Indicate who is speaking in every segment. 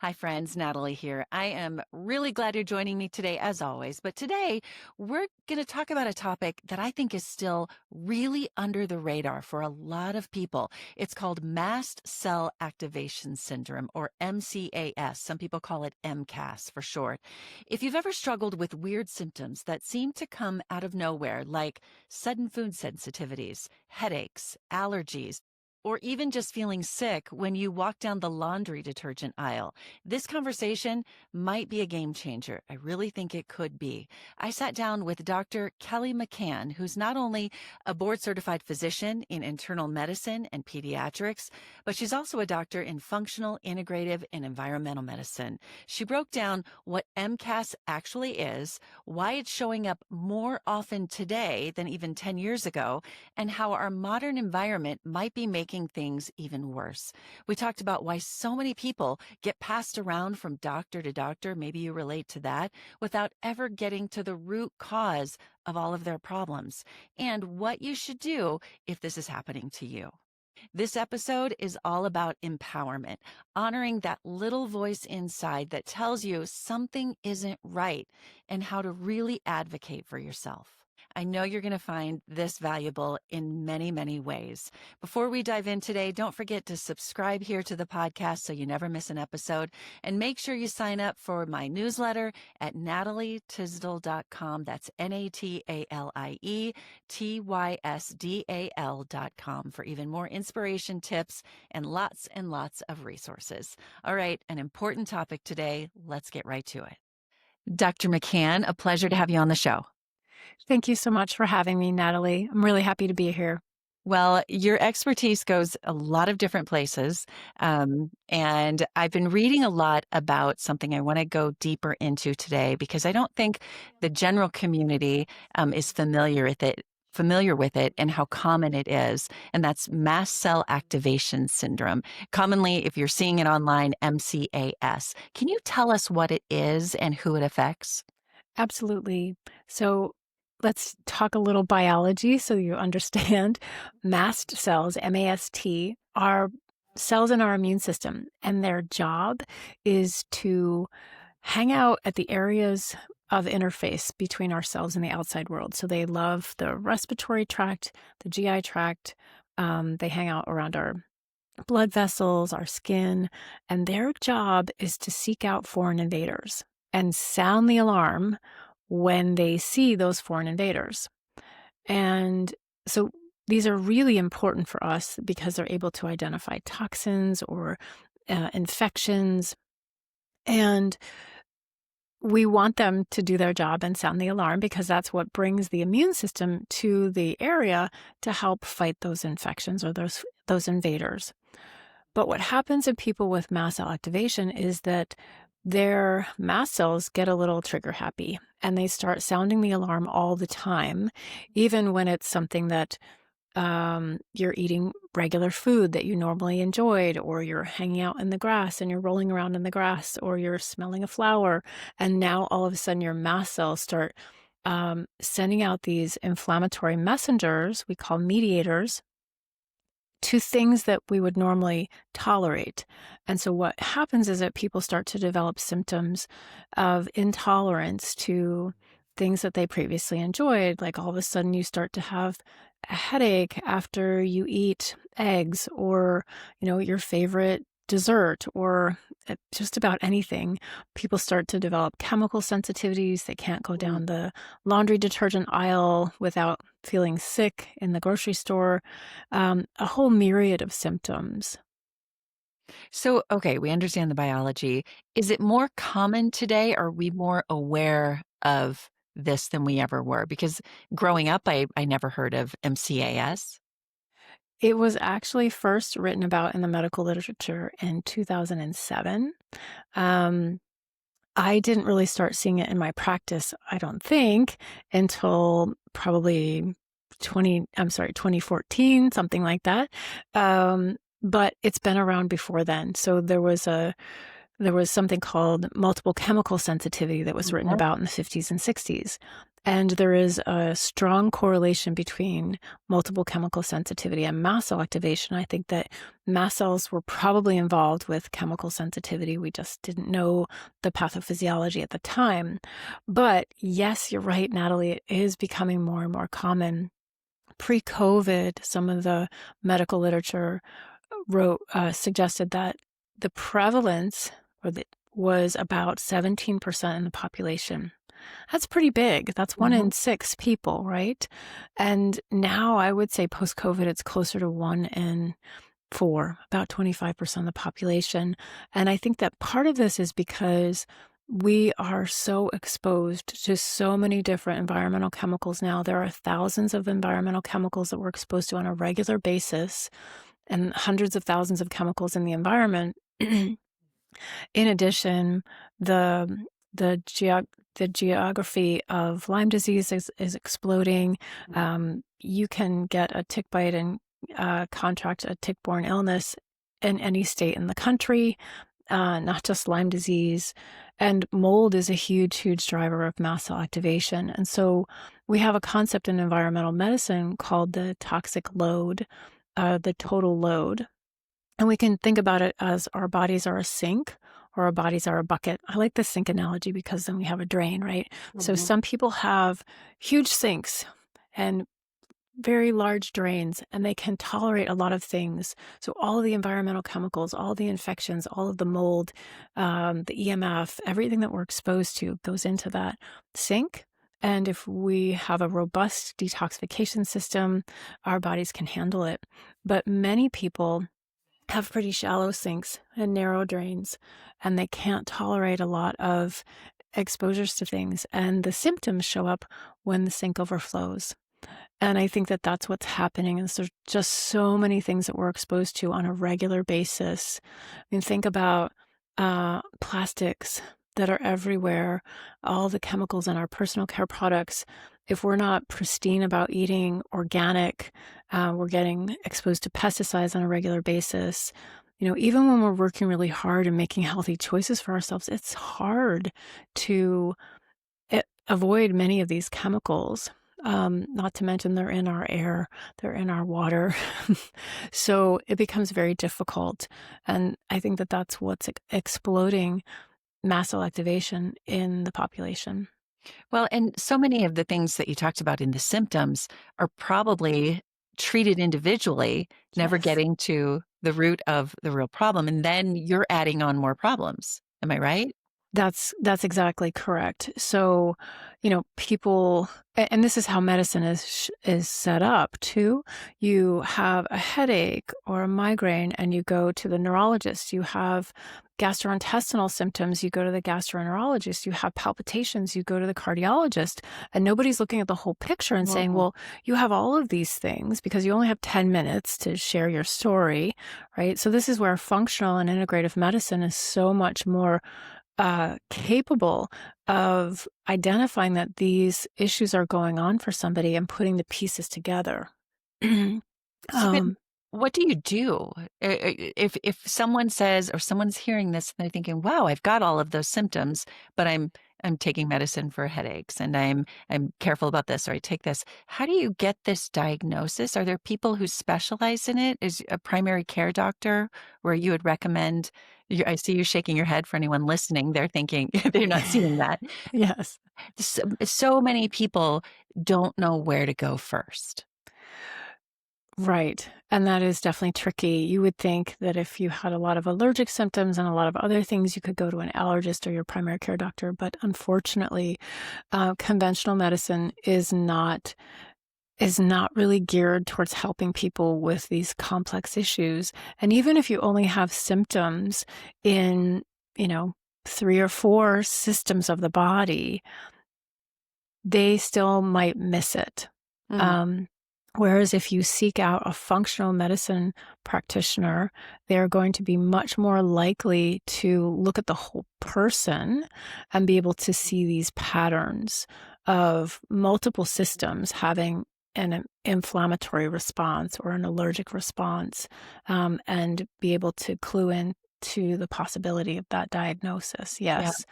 Speaker 1: Hi, friends. Natalie here. I am really glad you're joining me today, as always. But today, we're going to talk about a topic that I think is still really under the radar for a lot of people. It's called Mast Cell Activation Syndrome, or MCAS. Some people call it MCAS for short. If you've ever struggled with weird symptoms that seem to come out of nowhere, like sudden food sensitivities, headaches, allergies, or even just feeling sick when you walk down the laundry detergent aisle, this conversation might be a game changer. I really think it could be. I sat down with Dr. Kelly McCann, who's not only a board-certified physician in internal medicine and pediatrics, but she's also a doctor in functional, integrative, and environmental medicine. She broke down what MCAS actually is, why it's showing up more often today than even 10 years ago, and how our modern environment might be making things even worse. We talked about why so many people get passed around from doctor to doctor, maybe you relate to that, without ever getting to the root cause of all of their problems, and what you should do if this is happening to you. This episode is all about empowerment, honoring that little voice inside that tells you something isn't right, and how to really advocate for yourself. I know you're going to find this valuable in many, many ways. Before we dive in today, don't forget to subscribe here to the podcast so you never miss an episode. And make sure you sign up for my newsletter at natalietysdal.com. That's NATALIETYSDAL.com for even more inspiration, tips, and lots of resources. All right, an important topic today. Let's get right to it. Dr. McCann, a pleasure to have you on the show.
Speaker 2: Thank you so much for having me, Natalie. I'm really happy to be here.
Speaker 1: Well, your expertise goes a lot of different places. And I've been reading a lot about something I want to go deeper into today because I don't think the general community is familiar with it and how common it is. And that's mast cell activation syndrome. Commonly, if you're seeing it online, MCAS. Can you tell us what it is and who it affects?
Speaker 2: Absolutely. So let's talk a little biology so you understand. Mast cells, MAST, are cells in our immune system, and their job is to hang out at the areas of interface between ourselves and the outside world. So they love the respiratory tract, the GI tract. They hang out around our blood vessels, our skin, and their job is to seek out foreign invaders and sound the alarm when they see those foreign invaders. And so these are really important for us because they're able to identify toxins or infections. And we want them to do their job and sound the alarm because that's what brings the immune system to the area to help fight those infections or those invaders. But what happens in people with mast cell activation is that their mast cells get a little trigger happy and they start sounding the alarm all the time, even when it's something that you're eating regular food that you normally enjoyed, or you're hanging out in the grass and you're rolling around in the grass, or you're smelling a flower. And now all of a sudden your mast cells start sending out these inflammatory messengers, we call mediators, to things that we would normally tolerate. And so what happens is that people start to develop symptoms of intolerance to things that they previously enjoyed. Like all of a sudden you start to have a headache after you eat eggs or, your favorite dessert or just about anything. People start to develop chemical sensitivities. They can't go down the laundry detergent aisle without feeling sick in the grocery store. A whole myriad of symptoms.
Speaker 1: So, okay, we understand the biology. Is it more common today? Are we more aware of this than we ever were? Because growing up, I never heard of MCAS.
Speaker 2: It was actually first written about in the medical literature in 2007. I didn't really start seeing it in my practice, I don't think, until probably 2014, something like that. But it's been around before then. So there was a there was something called multiple chemical sensitivity that was written about in the 50s and 60s. And there is a strong correlation between multiple chemical sensitivity and mast cell activation. I think that mast cells were probably involved with chemical sensitivity. We just didn't know the pathophysiology at the time. But yes, you're right, Natalie, it is becoming more and more common. Pre-COVID, some of the medical literature suggested that the prevalence was about 17% in the population. That's pretty big. That's 1 in 6 people, right? And now I would say post-COVID, it's closer to 1 in 4, about 25% of the population. And I think that part of this is because we are so exposed to so many different environmental chemicals now. There are thousands of environmental chemicals that we're exposed to on a regular basis, and hundreds of thousands of chemicals in the environment. In addition, the geography of Lyme disease is exploding. You can get a tick bite and contract a tick-borne illness in any state in the country, not just Lyme disease. And mold is a huge, huge driver of mast cell activation. And so we have a concept in environmental medicine called the toxic load, the total load. And we can think about it as our bodies are a sink or our bodies are a bucket. I like the sink analogy because then we have a drain, right? So some people have huge sinks and very large drains, and they can tolerate a lot of things. So all of the environmental chemicals, all the infections, all of the mold, the EMF, everything that we're exposed to goes into that sink. And if we have a robust detoxification system, our bodies can handle it. But many people have pretty shallow sinks and narrow drains, and they can't tolerate a lot of exposures to things. And the symptoms show up when the sink overflows. And I think that that's what's happening. And there's just so many things that we're exposed to on a regular basis. I mean, think about plastics that are everywhere, all the chemicals in our personal care products. If we're not pristine about eating organic, we're getting exposed to pesticides on a regular basis. You know, even when we're working really hard and making healthy choices for ourselves, it's hard to avoid many of these chemicals. Not to mention they're in our air, they're in our water. So it becomes very difficult. And I think that that's what's exploding mast cell activation in the population.
Speaker 1: Well, and so many of the things that you talked about in the symptoms are probably treated individually, never
Speaker 2: Yes.
Speaker 1: getting to the root of the real problem. And then you're adding on more problems. Am I right?
Speaker 2: That's exactly correct. So, you know, people, and this is how medicine is set up too. You have a headache or a migraine, and you go to the neurologist. You have gastrointestinal symptoms, you go to the gastroenterologist. You have palpitations, you go to the cardiologist. And nobody's looking at the whole picture and saying, well, you have all of these things because you only have 10 minutes to share your story, right? So this is where functional and integrative medicine is so much more capable of identifying that these issues are going on for somebody and putting the pieces together.
Speaker 1: So then what do you do if someone says, or someone's hearing this and they're thinking, wow, I've got all of those symptoms, but I'm taking medicine for headaches and I'm careful about this, or I take this. How do you get this diagnosis? Are there people who specialize in it? Is a primary care doctor where you would recommend? I see you shaking your head. For anyone listening, they're thinking they're not seeing that.
Speaker 2: Yes.
Speaker 1: So many people don't know where to go first.
Speaker 2: Right. And that is definitely tricky. You would think that if you had a lot of allergic symptoms and a lot of other things, you could go to an allergist or your primary care doctor. But unfortunately, conventional medicine is not really geared towards helping people with these complex issues. And even if you only have symptoms in, 3 or 4 systems of the body, they still might miss it. Whereas if you seek out a functional medicine practitioner, they're going to be much more likely to look at the whole person and be able to see these patterns of multiple systems having an inflammatory response or an allergic response, and be able to clue in to the possibility of that diagnosis.
Speaker 1: Yeah.
Speaker 2: Yes.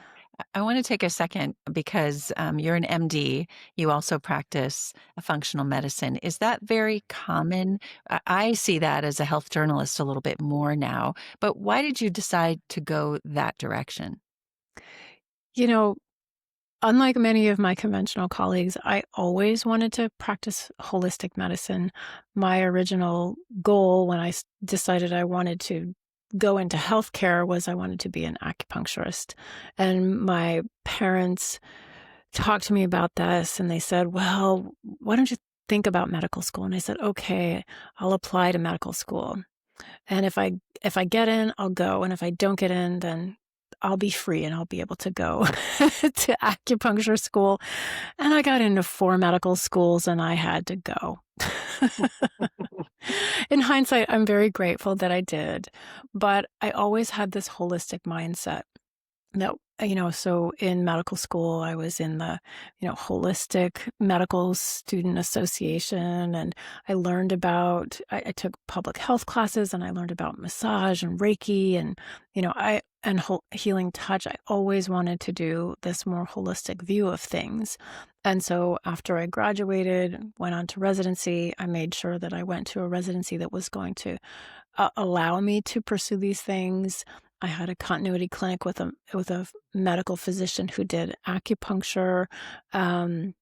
Speaker 1: I want to take a second because you're an MD. You also practice a functional medicine. Is that very common? I see that as a health journalist a little bit more now. But why did you decide to go that direction?
Speaker 2: You know, unlike many of my conventional colleagues, I always wanted to practice holistic medicine. My original goal when decided I wanted to go into healthcare was I wanted to be an acupuncturist. And my parents talked to me about this and they said, well, why don't you think about medical school? And I said, okay, I'll apply to medical school. And if I get in, I'll go. And if I don't get in, then I'll be free and I'll be able to go to acupuncture school. And I got into 4 medical schools and I had to go. In hindsight, I'm very grateful that I did, but I always had this holistic mindset. No, so in medical school, I was in the, Holistic Medical Student Association, and I took public health classes, and I learned about massage and Reiki, and, healing touch. I always wanted to do this more holistic view of things. And so after I graduated, went on to residency, I made sure that I went to a residency that was going to allow me to pursue these things. I had a continuity clinic with a medical physician who did acupuncture. And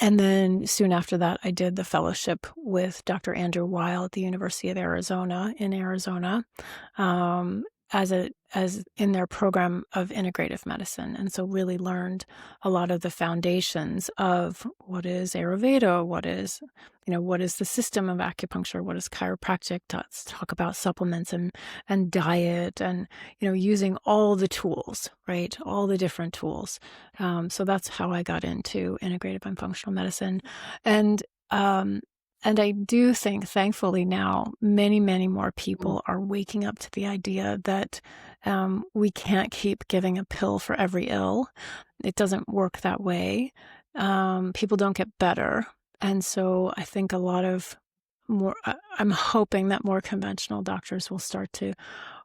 Speaker 2: then soon after that, I did the fellowship with Dr. Andrew Weil at the University of Arizona in Arizona, as in their program of integrative medicine. And so really learned a lot of the foundations of what is Ayurveda, what is the system of acupuncture, what is chiropractic, talk about supplements and diet, and, using all the tools, right? All the different tools. So that's how I got into integrative and functional medicine. And I do think, thankfully now, many, many more people are waking up to the idea that we can't keep giving a pill for every ill. It doesn't work that way. People don't get better. And so I think I'm hoping that more conventional doctors will start to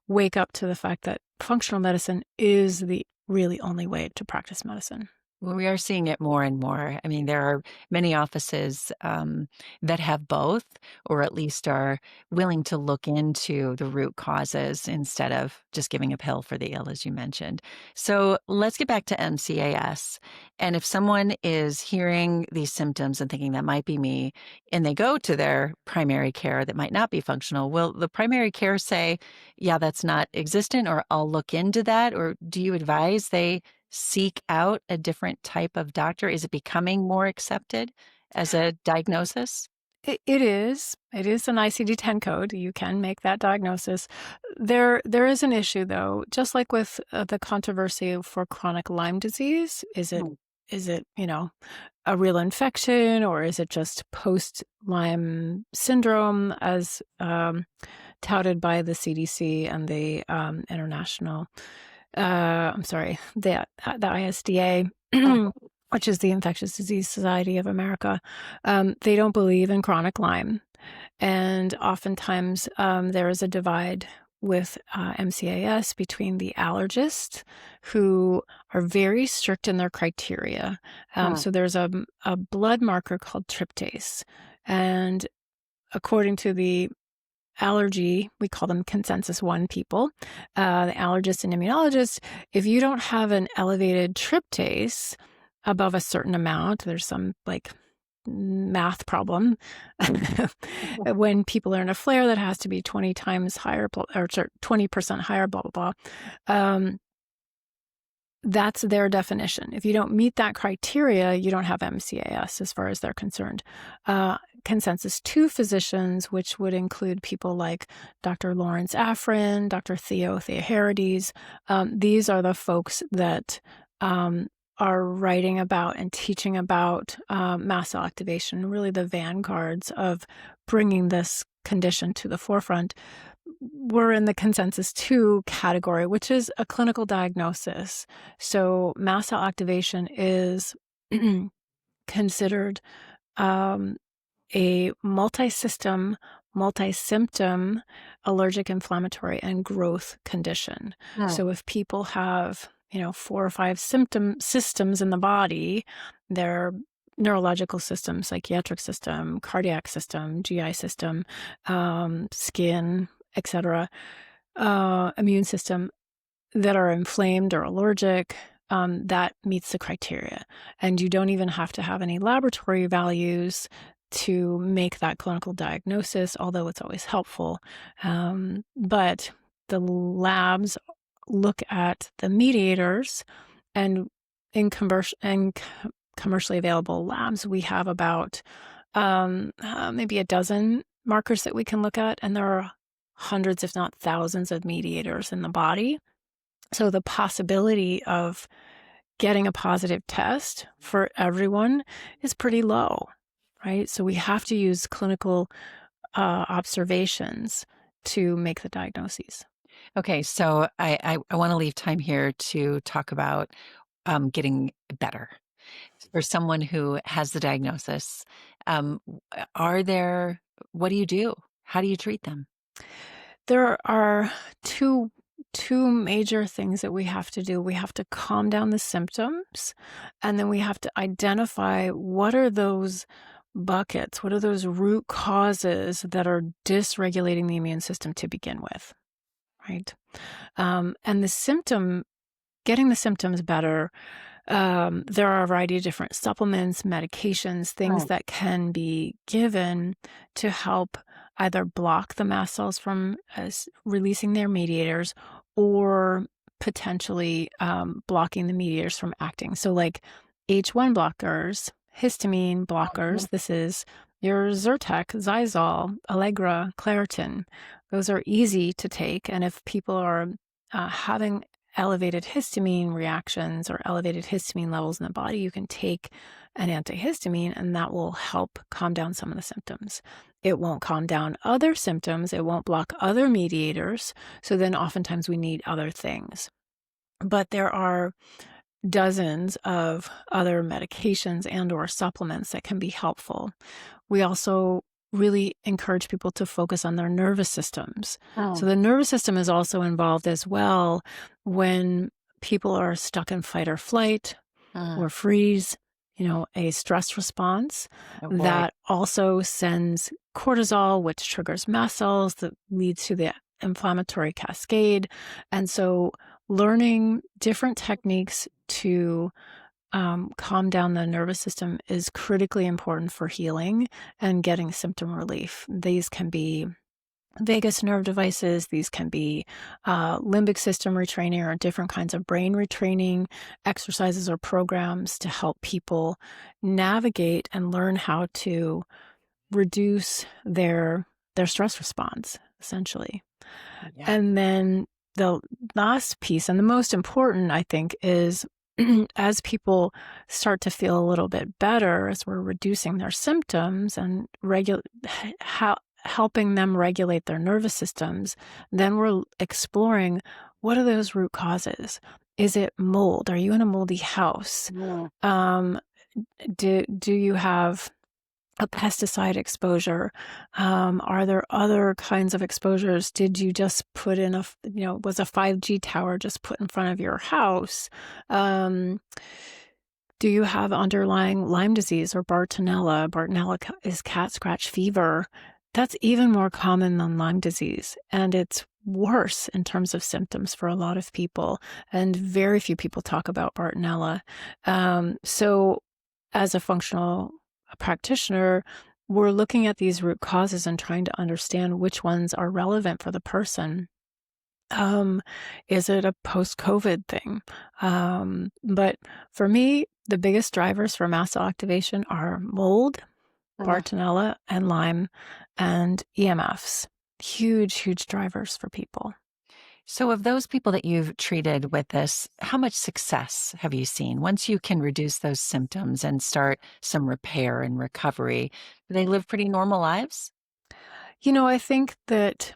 Speaker 2: wake up to the fact that functional medicine is the really only way to practice medicine.
Speaker 1: Well, we are seeing it more and more. I mean, there are many offices that have both, or at least are willing to look into the root causes instead of just giving a pill for the ill, as you mentioned. So let's get back to MCAS. And if someone is hearing these symptoms and thinking that might be me, and they go to their primary care that might not be functional, will the primary care say, yeah, that's not existent, or I'll look into that? Or do you advise they seek out a different type of doctor? Is it becoming more accepted as a diagnosis?
Speaker 2: It is. It is an ICD-10 code. You can make that diagnosis. There is an issue, though. Just like with the controversy for chronic Lyme disease, is it a real infection, or is it just post-Lyme syndrome, as touted by the CDC and the international? The ISDA, which is the Infectious Disease Society of America. They don't believe in chronic Lyme. And oftentimes there is a divide with MCAS between the allergists, who are very strict in their criteria. So there's a blood marker called tryptase. And according to the allergy, we call them consensus 1 people, the allergists and immunologists, if you don't have an elevated tryptase above a certain amount, there's some math problem. When people are in a flare, that has to be 20 times higher, or 20% higher, blah, blah, blah. That's their definition. If you don't meet that criteria, you don't have MCAS as far as they're concerned. Consensus 2 physicians, which would include people like Dr. Lawrence Afrin, Dr. Theo Theoharides. These are the folks that are writing about and teaching about mast cell activation, really the vanguards of bringing this condition to the forefront. We're in the consensus 2 category, which is a clinical diagnosis. So mast cell activation is considered a multi-system, multi-symptom allergic, inflammatory, and growth condition. So if people have, 4 or 5 systems in the body, their neurological system, psychiatric system, cardiac system, GI system, skin, etc., immune system, that are inflamed or allergic, that meets the criteria. And you don't even have to have any laboratory values to make that clinical diagnosis, although it's always helpful. But the labs look at the mediators, and in commercially available labs, we have about maybe a dozen markers that we can look at, and there are hundreds, if not thousands, of mediators in the body. So the possibility of getting a positive test for everyone is pretty low, right? So we have to use clinical observations to make the diagnoses.
Speaker 1: Okay, so I want to leave time here to talk about getting better. For someone who has the diagnosis, what do you do? How do you treat them?
Speaker 2: There are two major things that we have to do. We have to calm down the symptoms, and then we have to identify what are those buckets, what are those root causes that are dysregulating the immune system to begin with, right? And getting the symptoms better, there are a variety of different supplements, medications, things that can be given to help either block the mast cells from releasing their mediators, or potentially blocking the mediators from acting. So like H1 blockers, histamine blockers, this is your Zyrtec, Xyzal, Allegra, Claritin. Those are easy to take. And if people are having elevated histamine reactions or elevated histamine levels in the body, you can take an antihistamine, and that will help calm down some of the symptoms. It won't calm down other symptoms. It won't block other mediators. So then oftentimes we need other things. But there are dozens of other medications and or supplements that can be helpful. We also really encourage people to focus on their nervous systems. So the nervous system is also involved as well when people are stuck in fight or flight or freeze, a stress response that also sends cortisol, which triggers mast cells that leads to the inflammatory cascade. And so learning different techniques to calm down the nervous system is critically important for healing and getting symptom relief. These can be vagus nerve devices. These can be limbic system retraining or different kinds of brain retraining exercises or programs to help people navigate and learn how to reduce their stress response, essentially. And then the last piece, and the most important, I think, is as people start to feel a little bit better, as we're reducing their symptoms and helping them regulate their nervous systems, then we're exploring what are those root causes. Is it mold? Are you in a moldy house? Do you have a pesticide exposure? Are there other kinds of exposures? Did you just put in was a 5G tower just put in front of your house? Do you have underlying Lyme disease or Bartonella? Bartonella is cat scratch fever. That's even more common than Lyme disease, and it's worse in terms of symptoms for a lot of people, and very few people talk about Bartonella. So as a functional practitioner, we're looking at these root causes and trying to understand which ones are relevant for the person. Is it a post-COVID thing? But for me, the biggest drivers for mast cell activation are mold, Bartonella, and Lyme, and EMFs. Huge, huge drivers for people.
Speaker 1: So of those people that you've treated with this, how much success have you seen? Once you can reduce those symptoms and start some repair and recovery, do they live pretty normal lives?
Speaker 2: I think that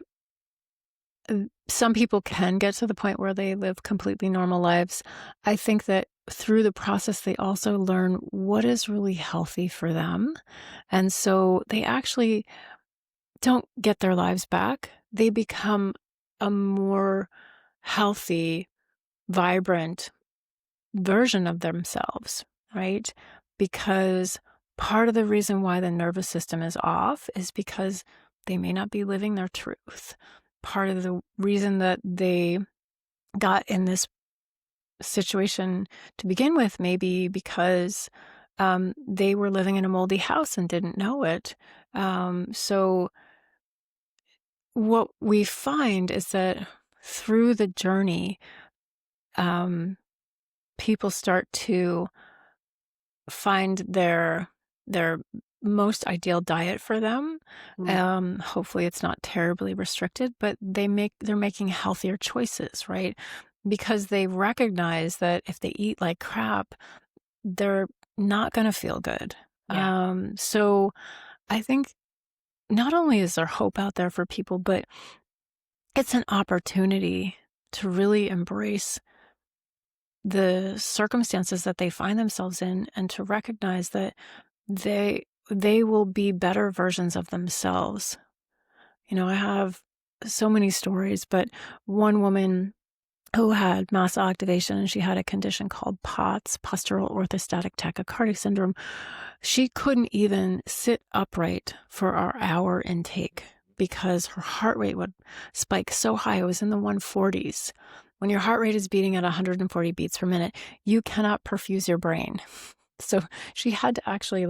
Speaker 2: some people can get to the point where they live completely normal lives. I think that through the process, they also learn what is really healthy for them. And so they actually don't get their lives back. They become a more healthy, vibrant version of themselves, right? Because part of the reason why the nervous system is off is because they may not be living their truth. Part of the reason that they got in this situation to begin with may be because they were living in a moldy house and didn't know it. So what we find is that through the journey, people start to find their most ideal diet for them. Hopefully it's not terribly restricted, but they're making healthier choices, right? Because they recognize that if they eat like crap, they're not going to feel good.
Speaker 1: Yeah.
Speaker 2: So I think not only is there hope out there for people, but it's an opportunity to really embrace the circumstances that they find themselves in and to recognize that they will be better versions of themselves. I have so many stories, but one woman who had mast cell activation, and she had a condition called POTS, postural orthostatic tachycardia syndrome. She couldn't even sit upright for our hour intake because her heart rate would spike so high. It was in the 140s. When your heart rate is beating at 140 beats per minute, you cannot perfuse your brain. So she had to actually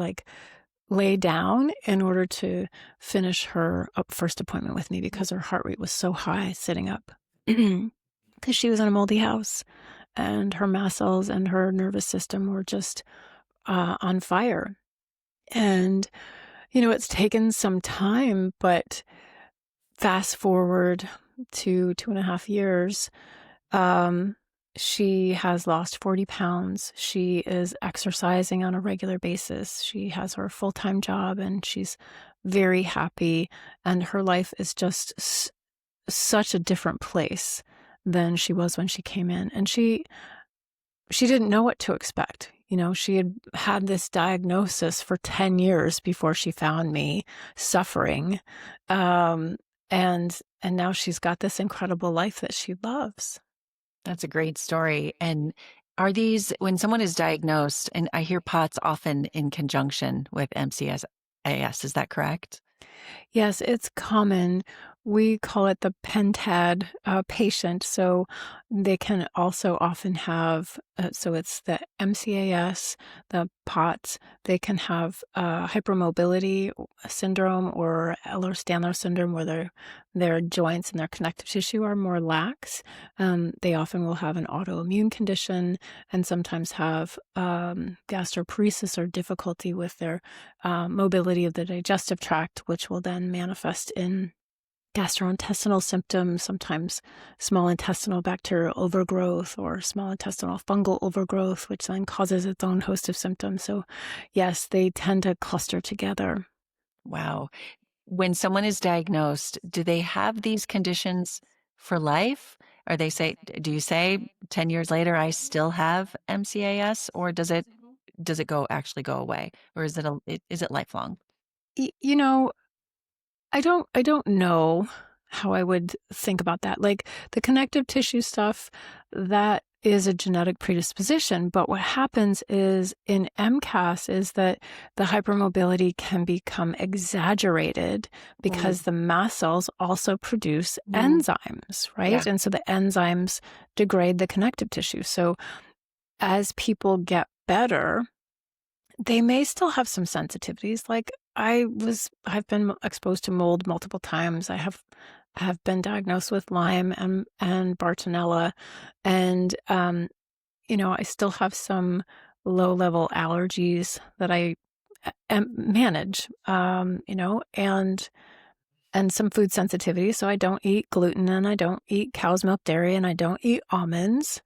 Speaker 2: lay down in order to finish her first appointment with me because her heart rate was so high sitting up. Because she was in a moldy house and her mast cells and her nervous system were just on fire. And, it's taken some time, but fast forward to 2.5 years, she has lost 40 pounds. She is exercising on a regular basis. She has her full-time job and she's very happy. And her life is just such a different place than she was when she came in. And she didn't know what to expect. She had this diagnosis for 10 years before she found me suffering. And now she's got this incredible life that she loves.
Speaker 1: That's a great story. And are these, when someone is diagnosed, and I hear POTS often in conjunction with MCAS, is that correct?
Speaker 2: Yes, it's common. We call it the pentad patient. So they can also often have, so it's the MCAS, the POTS. They can have hypermobility syndrome or Ehlers-Danlos syndrome where their joints and their connective tissue are more lax. They often will have an autoimmune condition and sometimes have gastroparesis or difficulty with their mobility of the digestive tract, which will then manifest in gastrointestinal symptoms, sometimes small intestinal bacterial overgrowth or small intestinal fungal overgrowth, which then causes its own host of symptoms. So yes, they tend to cluster together.
Speaker 1: Wow. When someone is diagnosed, do they have these conditions for life? Or do you say 10 years later, I still have MCAS, or does it actually go away? Or is it lifelong?
Speaker 2: You know, I don't know how I would think about that. Like the connective tissue stuff, that is a genetic predisposition. But what happens is in MCAS is that the hypermobility can become exaggerated because the mast cells also produce enzymes, right?
Speaker 1: Yeah.
Speaker 2: And so the enzymes degrade the connective tissue. So as people get better, they may still have some sensitivities. Like I've been exposed to mold multiple times. I have been diagnosed with Lyme and Bartonella, and I still have some low-level allergies that I manage. And some food sensitivity. So I don't eat gluten, and I don't eat cow's milk dairy, and I don't eat almonds.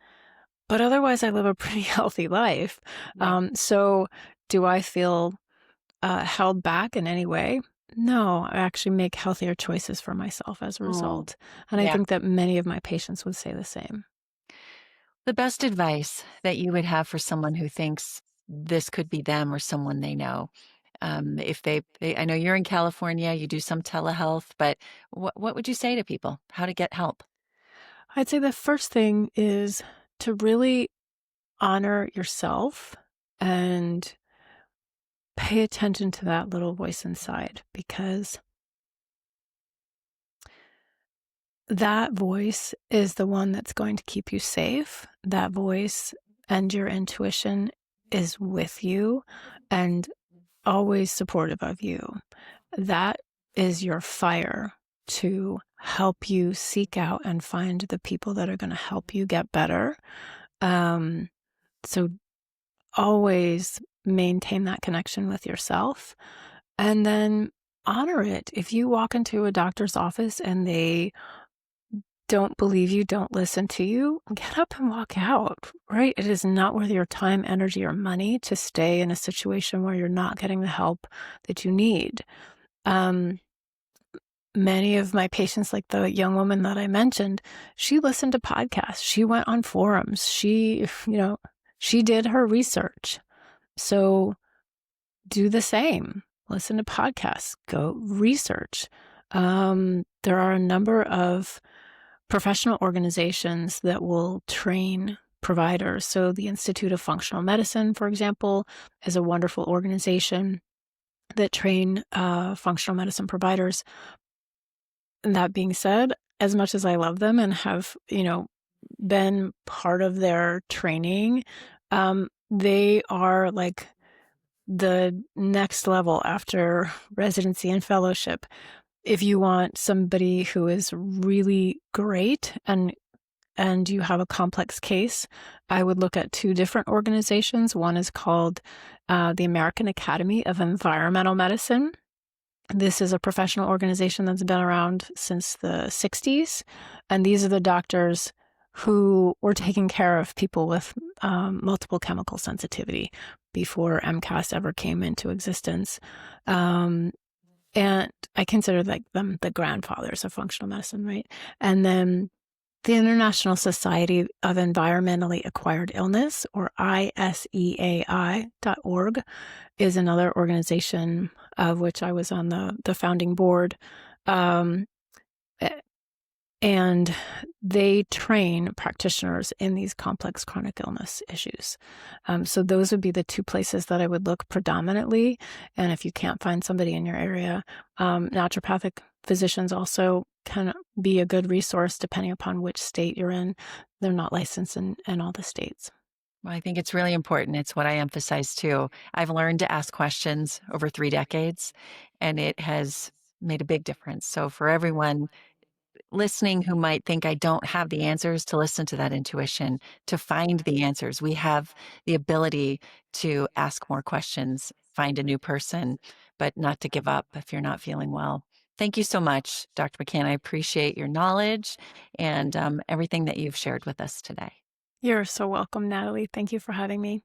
Speaker 2: But otherwise, I live a pretty healthy life.
Speaker 1: Yeah.
Speaker 2: So do I feel held back in any way? No, I actually make healthier choices for myself as a result. And I
Speaker 1: Yeah.
Speaker 2: think that many of my patients would say the same.
Speaker 1: The best advice that you would have for someone who thinks this could be them or someone they know, I know you're in California, you do some telehealth, but what would you say to people? How to get help?
Speaker 2: I'd say the first thing is to really honor yourself and pay attention to that little voice inside, because that voice is the one that's going to keep you safe. That voice and your intuition is with you and always supportive of you. That is your fire to help you seek out and find the people that are going to help you get better. So always maintain that connection with yourself, and then honor it. If you walk into a doctor's office and they don't believe you, don't listen to you, get up and walk out, right? It is not worth your time, energy, or money to stay in a situation where you're not getting the help that you need. Many of my patients, like the young woman that I mentioned, she listened to podcasts. She went on forums. She did her research. So do the same. Listen to podcasts. Go research. There are a number of professional organizations that will train providers. So the Institute of Functional Medicine, for example, is a wonderful organization that train functional medicine providers. And that being said, as much as I love them and have, been part of their training, they are like the next level after residency and fellowship. If you want somebody who is really great and you have a complex case, I would look at two different organizations. One is called the American Academy of Environmental Medicine. This is a professional organization that's been around since the 60s. And these are the doctors who were taking care of people with multiple chemical sensitivity before MCAS ever came into existence. And I consider them the grandfathers of functional medicine, right? And then the International Society of Environmentally Acquired Illness, or ISEAI.org, is another organization of which I was on the founding board. And they train practitioners in these complex chronic illness issues. So those would be the two places that I would look predominantly. And if you can't find somebody in your area, naturopathic physicians also can be a good resource depending upon which state you're in. They're not licensed in all the states.
Speaker 1: Well, I think it's really important. It's what I emphasize too. I've learned to ask questions over 3 decades, and it has made a big difference. So for everyone listening who might think I don't have the answers, to listen to that intuition, to find the answers. We have the ability to ask more questions, find a new person, but not to give up if you're not feeling well. Thank you so much, Dr. McCann. I appreciate your knowledge and everything that you've shared with us today.
Speaker 2: You're so welcome, Natalie. Thank you for having me.